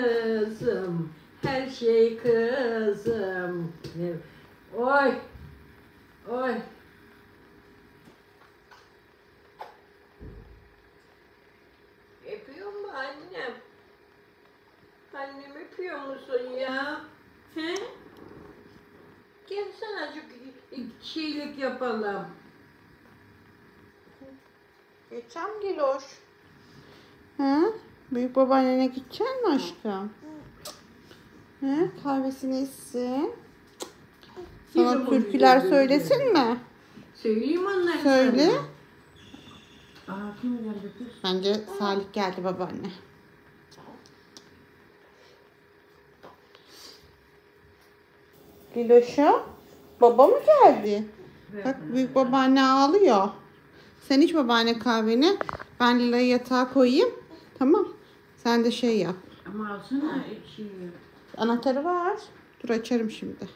Kızım, her şey kızım. Oy, oy. Öpüyor mu annem? Annem öpüyor musun ya? He? Gel sana şeylik yapalım. Geçen Giloş. Hı? Büyük babaannene gideceksin mi aşkım? Hı? Kahvesini içsin. Sana türküler söylesin mi? Söyleyeyim onları Söyle. sana. Aa, kim geldi kız? Bence Salih geldi babaanne. Giloş'a baba mı geldi? Bak büyük babaanne ağlıyor. Sen iç babaanne kahveni. Ben Lila'yı yatağa koyayım. Tamam. Sen de şey yap. Ama alsana şeyi. Anahtarı var. Dur açarım şimdi.